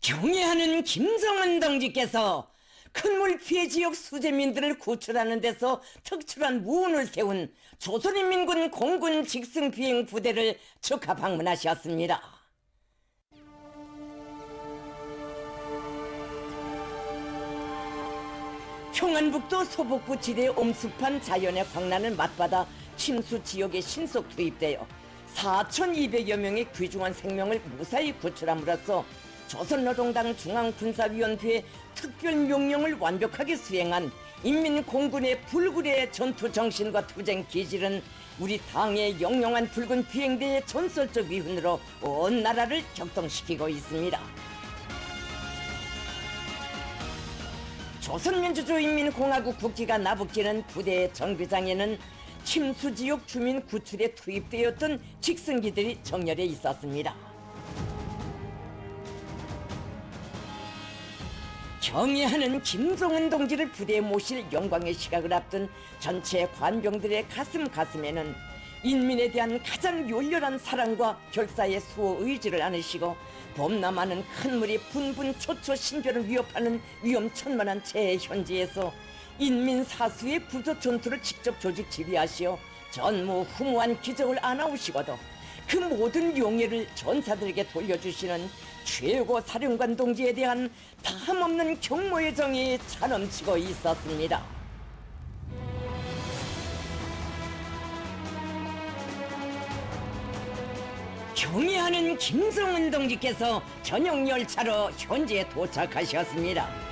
경애하는 김정은 동지께서 큰물 피해 지역 수재민들을 구출하는 데서 특출한 무언을 세운 조선인민군 공군 직승비행 부대를 축하 방문하셨습니다. 평안북도 소복부 지대 옴습한 자연의 광란을 맞받아 침수 지역에 신속 투입되어 4,200여 명의 귀중한 생명을 무사히 구출함으로써 조선노동당 중앙군사위원회의 특별명령을 완벽하게 수행한 인민공군의 불굴의 전투정신과 투쟁기질은 우리 당의 영영한 붉은 비행대의 전설적 위훈으로 온 나라를 격동시키고 있습니다. 조선민주주의인민공화국 국기가 나부끼는 부대의 정비장에는 침수지역 주민 구출에 투입되었던 직승기들이 정렬해 있었습니다. 경애하는 김정은 동지를 부대에 모실 영광의 시각을 앞둔 전체 관병들의 가슴에는 인민에 대한 가장 열렬한 사랑과 결사의 수호 의지를 안으시고 범람하는 큰 물이 분분 초초 신변을 위협하는 위험천만한 재해 현지에서 인민 사수의 구조 전투를 직접 조직 지휘하시어 전무후무한 기적을 안아오시고도 그 모든 용예를 전사들에게 돌려주시는 최고 사령관 동지에 대한 다함없는 경모의 정이 차넘치고 있었습니다. 경애하는 김정은 동지께서 전용 열차로 현지에 도착하셨습니다.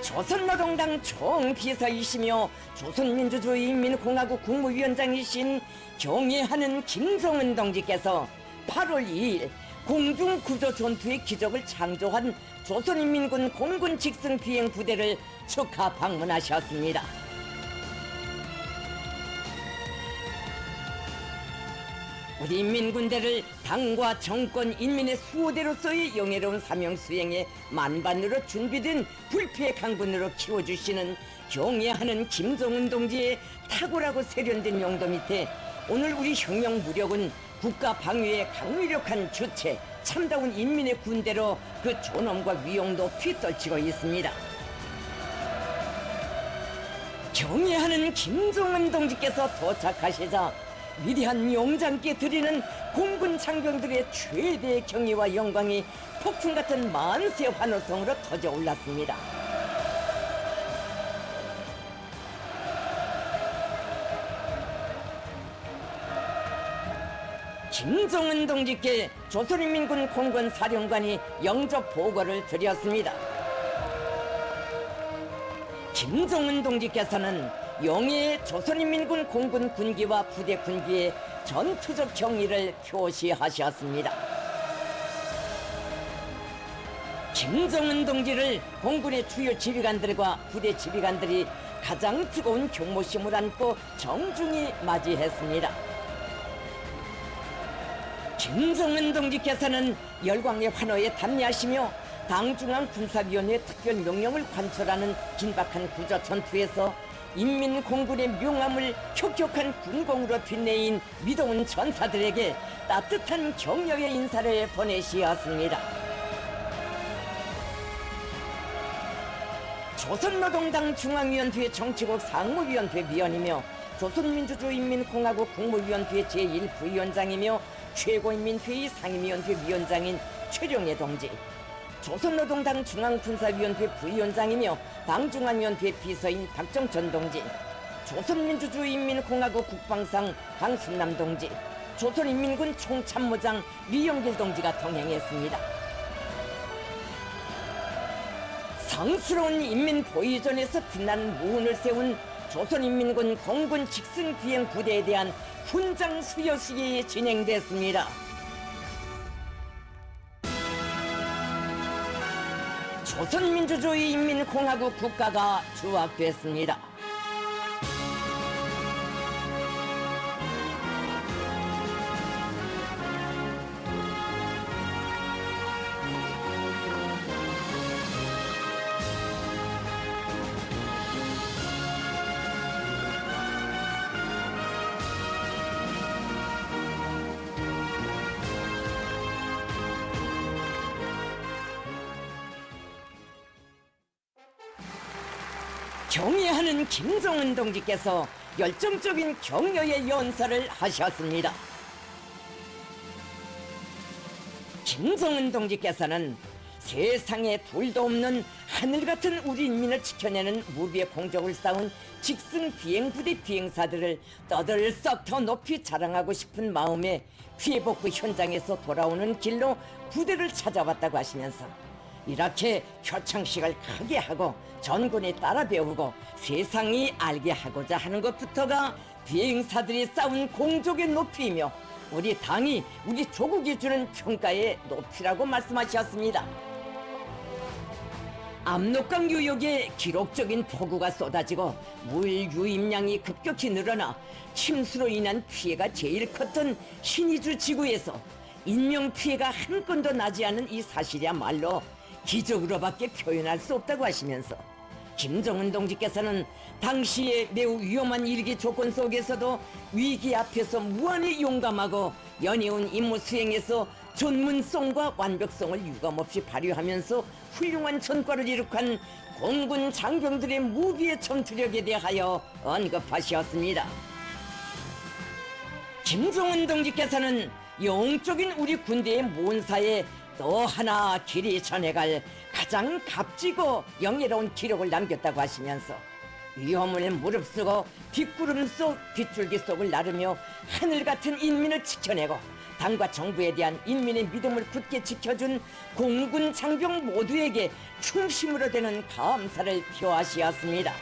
조선노동당 총비서이시며 조선민주주의인민공화국 국무위원장이신 경애하는 김정은 동지께서 8월 2일 공중구조전투의 기적을 창조한 조선인민군 공군 직승비행 부대를 축하 방문하셨습니다. 우리 인민군대를 당과 정권, 인민의 수호대로서의 영예로운 사명 수행에 만반으로 준비된 불패 강군으로 키워주시는 경애하는 김정은 동지의 탁월하고 세련된 용도 밑에 오늘 우리 혁명 무력은 국가 방위의 강력한 주체, 참다운 인민의 군대로 그 존엄과 위용도 휘떨치고 있습니다. 경애하는 김정은 동지께서 도착하시자 위대한 용장께 드리는 공군 장병들의 최대의 경의와 영광이 폭풍 같은 만세 환호성으로 터져 올랐습니다. 김정은 동지께 조선인민군 공군 사령관이 영접 보고를 드렸습니다. 김정은 동지께서는 영예의 조선인민군 공군 군기와 부대 군기의 전투적 경의를 표시하셨습니다. 김정은 동지를 공군의 주요 지휘관들과 부대 지휘관들이 가장 뜨거운 경모심을 안고 정중히 맞이했습니다. 김정은 동지께서는 열광의 환호에 담례하시며 당중앙군사위원회 특별명령을 관철하는 긴박한 구조 전투에서 인민공군의 명함을 혁혁한 군공으로 빛내인 믿어온 전사들에게 따뜻한 격려의 인사를 보내시었습니다. 조선노동당 중앙위원회 정치국 상무위원회 위원이며 조선민주주의인민공화국 국무위원회 제1부위원장이며 최고인민회의 상임위원회 위원장인 최룡해 동지, 조선노동당 중앙군사위원회 부위원장이며 당중앙위원회 비서인 박정천 동지, 조선민주주의인민공화국 국방상 강순남 동지, 조선인민군 총참모장 리영길 동지가 동행했습니다. 성스러운 인민보위전에서 빛나는 무훈을 세운 조선인민군 공군 직승비행 부대에 대한 훈장 수여식이 진행됐습니다. 조선민주주의인민공화국 국가가 수확됐습니다. 경애하는 김정은 동지께서 열정적인 격려의 연설을 하셨습니다. 김정은 동지께서는 세상에 둘도 없는 하늘 같은 우리 인민을 지켜내는 무비의 공적을 쌓은 직승 비행부대 비행사들을 떠들썩 더 높이 자랑하고 싶은 마음에 피해복구 현장에서 돌아오는 길로 부대를 찾아왔다고 하시면서 이렇게 표창식을 크게 하고 전군이 따라 배우고 세상이 알게 하고자 하는 것부터가 비행사들이 쌓은 공적의 높이이며 우리 당이 우리 조국이 주는 평가의 높이라고 말씀하셨습니다. 압록강 유역에 기록적인 폭우가 쏟아지고 물 유입량이 급격히 늘어나 침수로 인한 피해가 제일 컸던 신의주 지구에서 인명피해가 한 건도 나지 않은 이 사실이야말로 기적으로밖에 표현할 수 없다고 하시면서 김정은 동지께서는 당시에 매우 위험한 일기 조건 속에서도 위기 앞에서 무한히 용감하고 연이은 임무 수행에서 전문성과 완벽성을 유감없이 발휘하면서 훌륭한 전과를 이룩한 공군 장병들의 무비의 전투력에 대하여 언급하셨습니다. 김정은 동지께서는 영적인 우리 군대의 몬사에 또 하나 길이 전해갈 가장 값지고 영예로운 기록을 남겼다고 하시면서 위험을 무릅쓰고 빗구름 속 빗줄기 속을 나르며 하늘 같은 인민을 지켜내고 당과 정부에 대한 인민의 믿음을 굳게 지켜준 공군 장병 모두에게 충심으로 되는 감사를 표하시었습니다.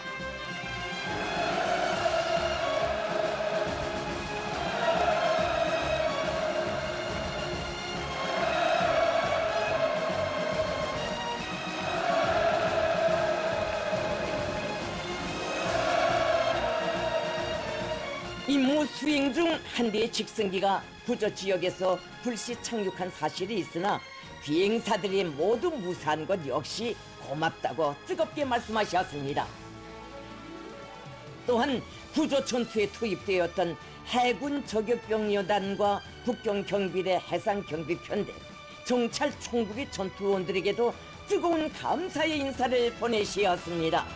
임무 수행 중 한 대의 직승기가 구조 지역에서 불시 착륙한 사실이 있으나 비행사들이 모두 무사한 것 역시 고맙다고 뜨겁게 말씀하셨습니다. 또한 구조 전투에 투입되었던 해군 저격병여단과 국경경비대 해상경비편대, 정찰 총국의 전투원들에게도 뜨거운 감사의 인사를 보내시었습니다.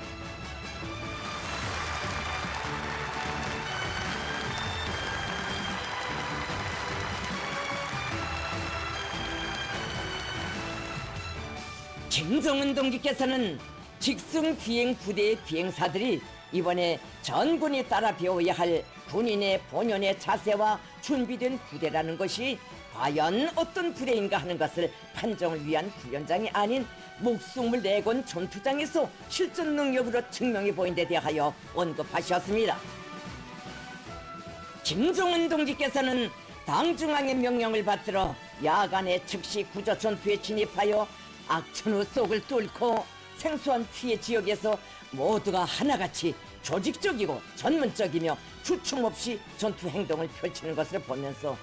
김정은 동지께서는 직승 비행 부대의 비행사들이 이번에 전군이 따라 배워야 할 군인의 본연의 자세와 준비된 부대라는 것이 과연 어떤 부대인가 하는 것을 판정을 위한 훈련장이 아닌 목숨을 내건 전투장에서 실전 능력으로 증명해 보인 데 대하여 언급하셨습니다. 김정은 동지께서는 당중앙의 명령을 받들어 야간에 즉시 구조 전투에 진입하여 악천후 속을 뚫고 생소한 피해 지역에서 모두가 하나같이 조직적이고 전문적이며 주춤 없이 전투 행동을 펼치는 것을 보면서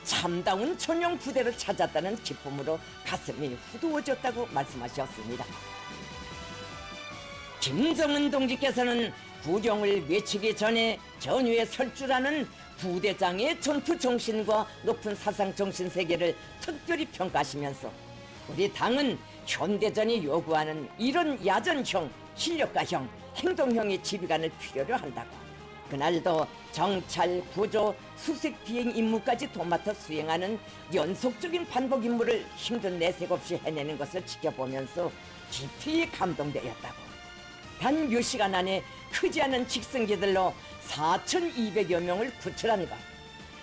참다운 전용 부대를 찾았다는 기쁨으로 가슴이 후두어졌다고 말씀하셨습니다. 김정은 동지께서는 구령을 외치기 전에 전위에 설 줄 아는 부대장의 전투 정신과 높은 사상 정신 세계를 특별히 평가하시면서 우리 당은 현대전이 요구하는 이런 야전형, 실력가형, 행동형의 지휘관을 필요로 한다고. 그날도 정찰, 구조, 수색 비행 임무까지 도맡아 수행하는 연속적인 반복 임무를 힘든 내색 없이 해내는 것을 지켜보면서 깊이 감동되었다고. 단 몇 시간 안에 크지 않은 직승기들로 4,200여 명을 구출한 것,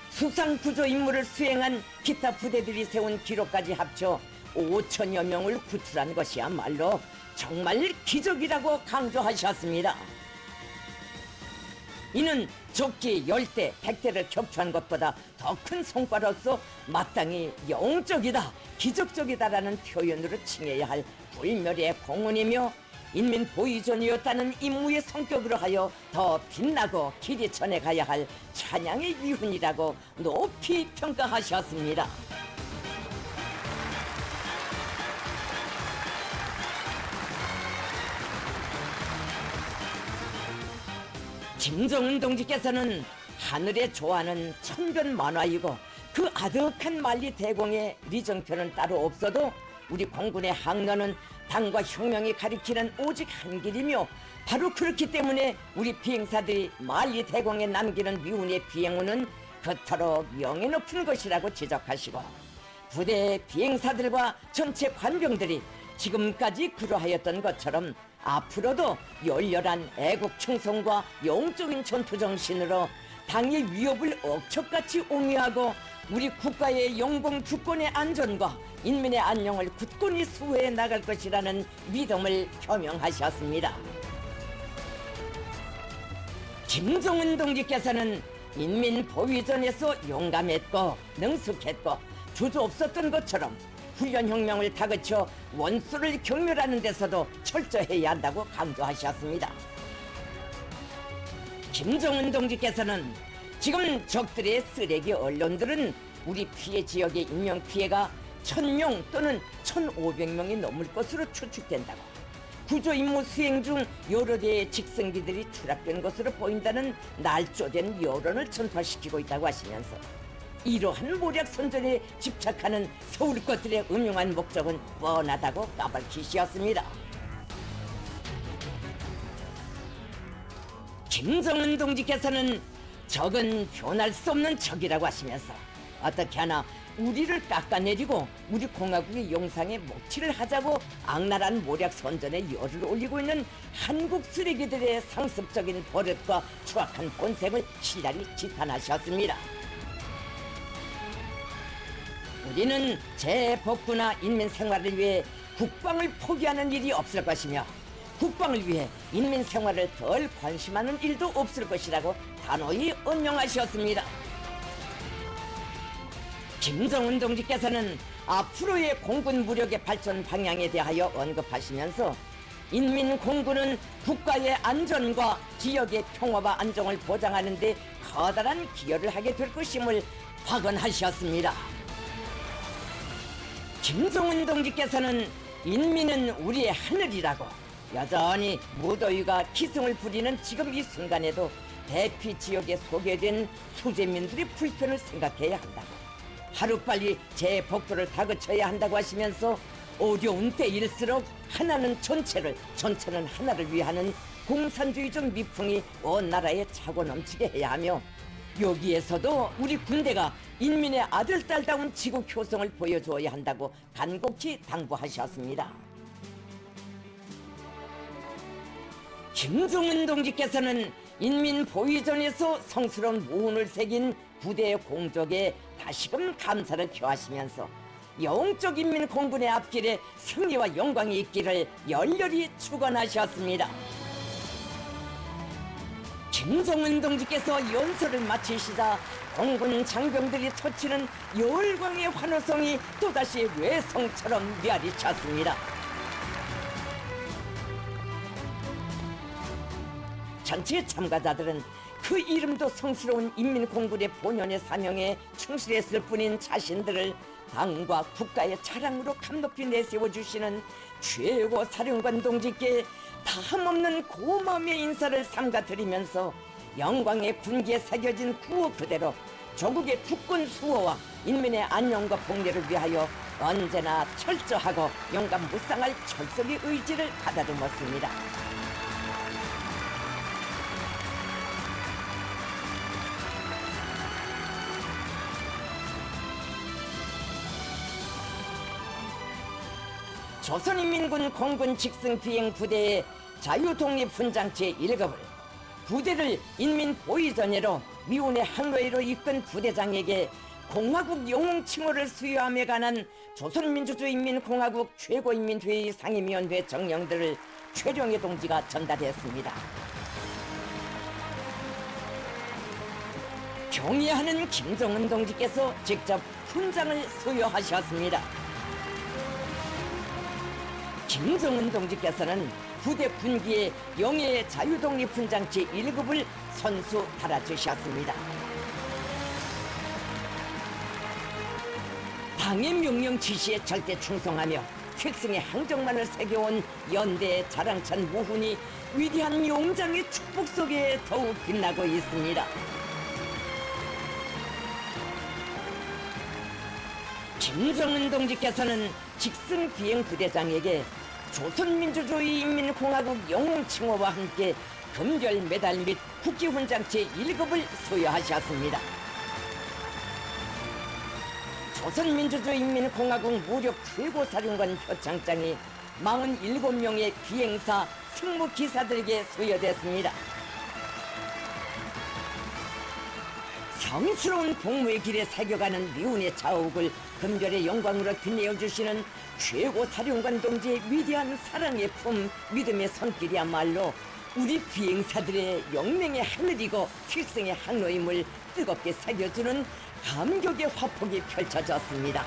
수상 구조 임무를 수행한 기타 부대들이 세운 기록까지 합쳐 5천여 명을 구출한 것이야말로 정말 기적이라고 강조하셨습니다. 이는 적기 10대, 100대를 격추한 것보다 더 큰 성과로서 마땅히 영적이다, 기적적이다라는 표현으로 칭해야 할 불멸의 공헌이며 인민 보위전이었다는 임무의 성격으로 하여 더 빛나고 길이 전해가야 할 찬양의 위훈이라고 높이 평가하셨습니다. 김정은 동지께서는 하늘의 조화는 천변만화이고 그 아득한 만리 대공의 리정표는 따로 없어도 우리 공군의 항로는 당과 혁명이 가리키는 오직 한 길이며 바로 그렇기 때문에 우리 비행사들이 만리 대공에 남기는 미운의 비행운은 그토록 명예 높은 것이라고 지적하시고 부대 비행사들과 전체 관병들이 지금까지 그러하였던 것처럼 앞으로도 열렬한 애국 충성과 영적인 전투 정신으로 당의 위협을 억척같이 옹이하고 우리 국가의 영공 주권의 안전과 인민의 안녕을 굳건히 수호해 나갈 것이라는 믿음을 표명하셨습니다. 김정은 동지께서는 인민 보위전에서 용감했고 능숙했고 주저 없었던 것처럼 훈련혁명을 다그쳐 원수를 경멸하는 데서도 철저해야 한다고 강조하셨습니다. 김정은 동지께서는 지금 적들의 쓰레기 언론들은 우리 피해 지역의 인명피해가 1000명 또는 1500명이 넘을 것으로 추측된다고, 구조 임무 수행 중 여러 대의 직승기들이 추락된 것으로 보인다는 날조된 여론을 전파시키고 있다고 하시면서 이러한 모략 선전에 집착하는 서울 것들의 음흉한 목적은 뻔하다고 까발키시었습니다. 김정은 동지께서는 적은 변할 수 없는 적이라고 하시면서 어떻게 하나 우리를 깎아내리고 우리 공화국의 용상에 목치를 하자고 악랄한 모략 선전에 열을 올리고 있는 한국 쓰레기들의 상습적인 버릇과 추악한 본색을 신랄히 지탄하셨습니다. 우리는 재복구나 인민 생활을 위해 국방을 포기하는 일이 없을 것이며 국방을 위해 인민 생활을 덜 관심하는 일도 없을 것이라고 단호히 언명하셨습니다. 김정은 동지께서는 앞으로의 공군 무력의 발전 방향에 대하여 언급하시면서 인민 공군은 국가의 안전과 지역의 평화와 안정을 보장하는 데 커다란 기여를 하게 될 것임을 확언하셨습니다. 김정은 동지께서는 인민은 우리의 하늘이라고 여전히 무더위가 기승을 부리는 지금 이 순간에도 대피 지역에 소개된 수재민들의 불편을 생각해야 한다고, 하루빨리 재복구를 다그쳐야 한다고 하시면서 어려운 때일수록 하나는 전체를, 전체는 하나를 위하는 공산주의적 미풍이 온 나라에 차고 넘치게 해야 하며 여기에서도 우리 군대가 인민의 아들딸다운 지국 효성을 보여줘야 한다고 간곡히 당부하셨습니다. 김정은 동지께서는 인민 보위전에서 성스러운 모훈을 새긴 부대의 공적에 다시금 감사를 표하시면서 영적 인민 공군의 앞길에 승리와 영광이 있기를 열렬히 축원하셨습니다. 김정은 동지께서 연설을 마치시자 공군 장병들이 터치는 열광의 환호성이 또다시 외성처럼 메아리쳤습니다. 전체 참가자들은 그 이름도 성스러운 인민공군의 본연의 사명에 충실했을 뿐인 자신들을 당과 국가의 자랑으로 감높이 내세워주시는 최고 사령관 동지께 다함없는 고마움의 인사를 삼가드리면서 영광의 군기에 새겨진 구호 그대로 조국의 주권 수호와 인민의 안녕과 복리를 위하여 언제나 철저하고 용감무쌍할 철석의 의지를 가다듬었습니다. 조선인민군 공군 직승 비행 부대의 자유독립훈장 제1급을 부대를 인민 보위전예로 미운의 항로회로 이끈 부대장에게 공화국 영웅 칭호를 수여함에 관한 조선민주주의인민공화국 최고인민회의 상임위원회 정령들을 최룡해 동지가 전달했습니다. 경의하는 김정은 동지께서 직접 훈장을 수여하셨습니다. 김정은 동지께서는 부대 군기에 영예의 자유독립훈장 제1급을 선수 달아주셨습니다. 당의 명령 지시에 절대 충성하며 필승의 항적만을 새겨온 연대의 자랑찬 무훈이 위대한 용장의 축복 속에 더욱 빛나고 있습니다. 김정은 동지께서는 직승 비행 부대장에게 조선민주주의 인민공화국 영웅칭호와 함께 금별 메달 및 국기훈장 제1급을 수여하셨습니다. 조선민주주의 인민공화국 무력 최고사령관 표창장이 47명의 비행사 승무기사들에게 수여됐습니다. 성스러운 복무의 길에 새겨가는 미운의 자욱을 금별의 영광으로 빛내어주시는 최고 사령관 동지의 위대한 사랑의 품, 믿음의 손길이야말로 우리 비행사들의 영맹의 하늘이고 필승의 항로임을 뜨겁게 새겨주는 감격의 화폭이 펼쳐졌습니다.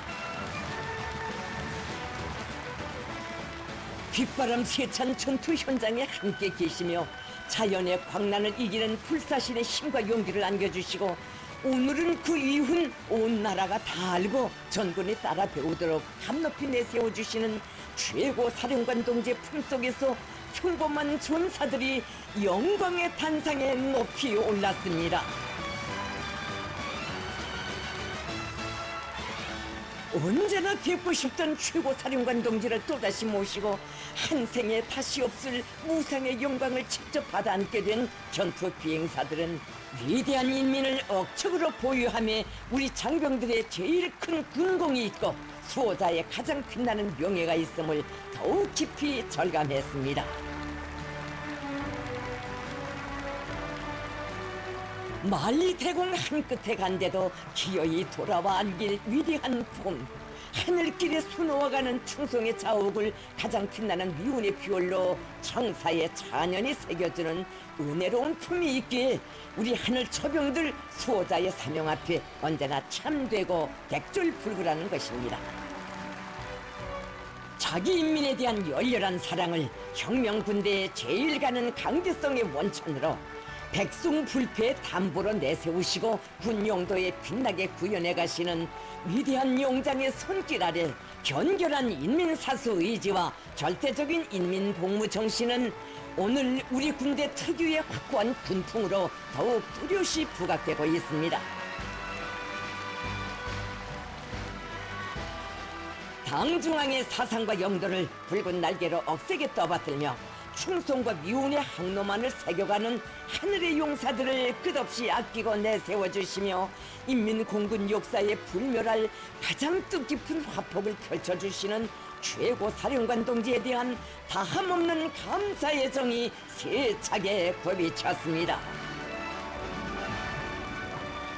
빗바람 세찬 전투 현장에 함께 계시며 자연의 광란을 이기는 불사신의 힘과 용기를 안겨주시고 오늘은 그 이유는 온 나라가 다 알고 전군이 따라 배우도록 감높이 내세워주시는 최고 사령관 동지의 품속에서 평범한 전사들이 영광의 단상에 높이 올랐습니다. 언제나 뵙고 싶던 최고 사령관 동지를 또다시 모시고 한 생에 다시 없을 무상의 영광을 직접 받아 안게 된 전투 비행사들은 위대한 인민을 억척으로 보유하며 우리 장병들의 제일 큰 군공이 있고 수호자의 가장 빛나는 명예가 있음을 더욱 깊이 절감했습니다. 만리대공 한 끝에 간데도 기어이 돌아와 안길 위대한 품, 하늘길에 수놓아가는 충성의 자욱을 가장 빛나는 미운의 비올로 청사의 찬연히 새겨주는 은혜로운 품이 있기에 우리 하늘 처병들 수호자의 사명 앞에 언제나 참되고 객졸불구라는 것입니다. 자기 인민에 대한 열렬한 사랑을 혁명군대의 제일 가는 강대성의 원천으로 백승불패의 담보로 내세우시고 군용도에 빛나게 구현해 가시는 위대한 용장의 손길 아래 견결한 인민사수 의지와 절대적인 인민복무 정신은 오늘 우리 군대 특유의 확고한 군풍으로 더욱 뚜렷이 부각되고 있습니다. 당중앙의 사상과 영도를 붉은 날개로 억세게 떠받들며 충성과 미운의 항로만을 새겨가는 하늘의 용사들을 끝없이 아끼고 내세워주시며 인민공군 역사에 불멸할 가장 뜻깊은 화폭을 펼쳐주시는 최고 사령관 동지에 대한 다함없는 감사의 정이 세차게 굽이쳤습니다.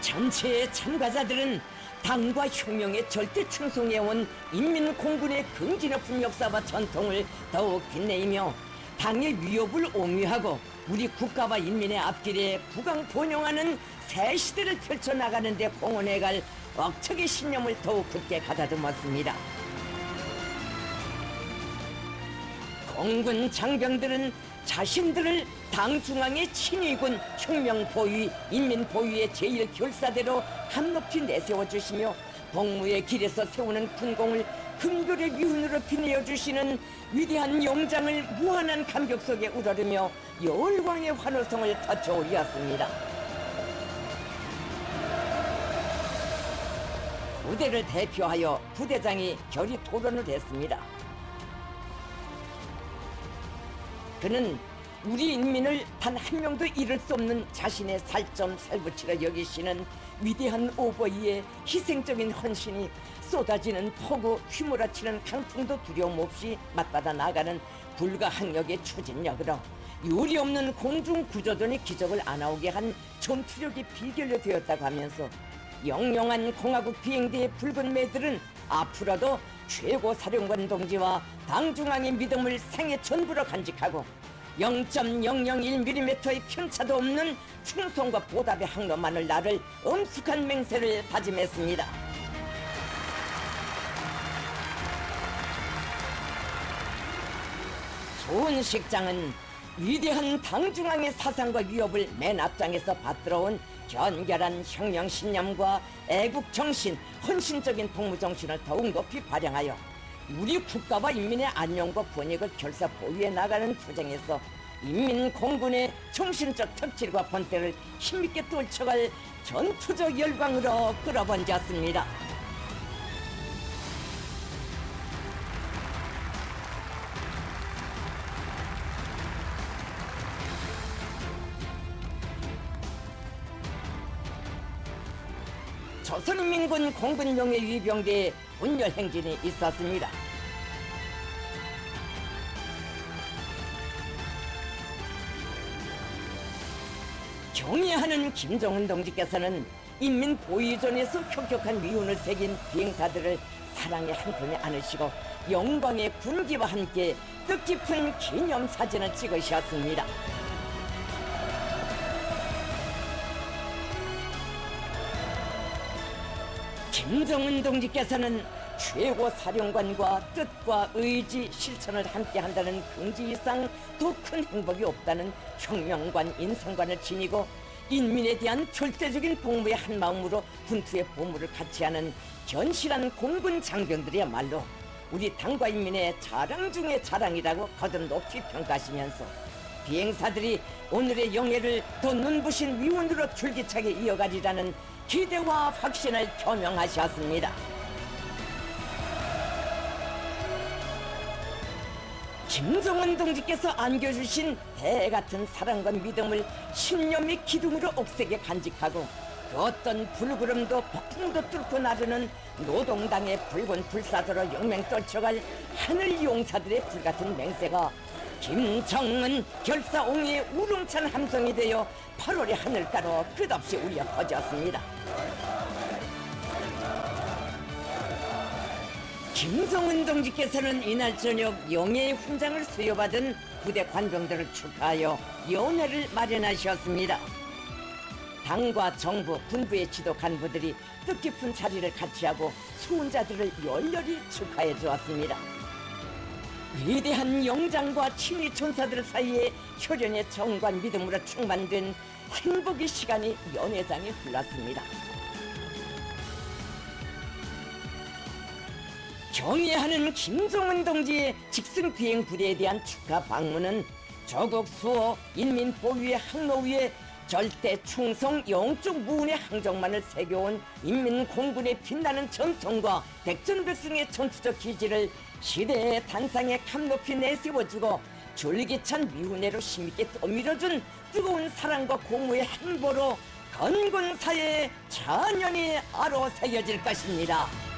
전체의 참가자들은 당과 혁명에 절대 충성해온 인민공군의 긍지 높은 역사와 전통을 더욱 빛내이며 당의 위협을 옹위하고 우리 국가와 인민의 앞길에 부강번영하는 새 시대를 펼쳐나가는 데 공헌해갈 억척의 신념을 더욱 굳게 가다듬었습니다. 공군 장병들은 자신들을 당 중앙의 친위군 혁명 보위, 인민 보위의 제일 결사대로 감높이 내세워주시며 복무의 길에서 세우는 군공을 금결의 위훈으로 빛내어 주시는 위대한 용장을 무한한 감격 속에 우러르며 열광의 환호성을 터쳐올렸습니다. 부대를 대표하여 부대장이 결의 토론을 했습니다. 그는 우리 인민을 단 한 명도 잃을 수 없는 자신의 살점 살붙이라 여기시는 위대한 오버이의 희생적인 헌신이 쏟아지는 폭우 휘몰아치는 강풍도 두려움 없이 맞받아 나가는 불가항력의 추진력으로 유리 없는 공중 구조전의 기적을 안아오게 한 전투력이 비결로 되었다고 하면서 영영한 공화국 비행대의 붉은 매들은 앞으로도 최고 사령관 동지와 당중앙의 믿음을 생애 전부로 간직하고 0.001mm의 편차도 없는 충성과 보답의 항로만을 나를 엄숙한 맹세를 다짐했습니다. 소은식장은 위대한 당중앙의 사상과 위협을 맨 앞장에서 받들어온 견결한 혁명 신념과 애국 정신, 헌신적인 복무 정신을 더욱 높이 발扬하여 우리 국가와 인민의 안녕과 권익을 결사 보위해 나가는 투쟁에서 인민공군의 정신적 덕질과 본때를 힘있게 떨쳐갈 전투적 열광으로 끌어번졌습니다. 조선인민군 공군용의 위병대에 분열 행진이 있었습니다. 경애하는 김정은 동지께서는 인민 보위전에서 혁혁한 위운을 새긴 비행사들을 사랑의 한편에 안으시고 영광의 군기와 함께 뜻깊은 기념사진을 찍으셨습니다. 김정은 동지께서는 최고 사령관과 뜻과 의지, 실천을 함께한다는 긍지 이상 더 큰 행복이 없다는 혁명관 인성관을 지니고 인민에 대한 절대적인 복무의 한 마음으로 군투의 보물을 같이 하는 견실한 공군 장병들이야말로 우리 당과 인민의 자랑 중의 자랑이라고 거듭 높이 평가하시면서 비행사들이 오늘의 영예를 더 눈부신 위운으로 줄기차게 이어가리라는 기대와 확신을 표명하셨습니다. 김정은 동지께서 안겨주신 대같은 사랑과 믿음을 신념의 기둥으로 억세게 간직하고 그 어떤 불구름도 폭풍도 뚫고 나르는 노동당의 붉은 불사조로 영맹 떨쳐갈 하늘 용사들의 불같은 맹세가 김정은 결사옹의 우렁찬 함성이 되어 8월의 하늘가로 끝없이 울려 퍼졌습니다. 김정은 동지께서는 이날 저녁 영예의 훈장을 수여받은 부대 관병들을 축하하여 연회를 마련하셨습니다. 당과 정부, 군부의 지도 간부들이 뜻깊은 자리를 같이하고 수훈자들을 열렬히 축하해 주었습니다. 위대한 영장과 친위 천사들 사이에 혈연의 정과 믿음으로 충만된 행복의 시간이 연회장에 흘렀습니다. 경애하는 김정은 동지의 직승 비행 부대에 대한 축하 방문은 조국 수호 인민 보위의 항로 위에 절대 충성 영적 무운의 항정만을 새겨온 인민공군의 빛나는 전통과 백전백승의 전투적 기질을 시대의 단상에 감높이 내세워주고 졸기찬 미운애로 힘있게 떠밀어준 뜨거운 사랑과 공무의 행보로 건군사의 찬연히 아로 새겨질 것입니다.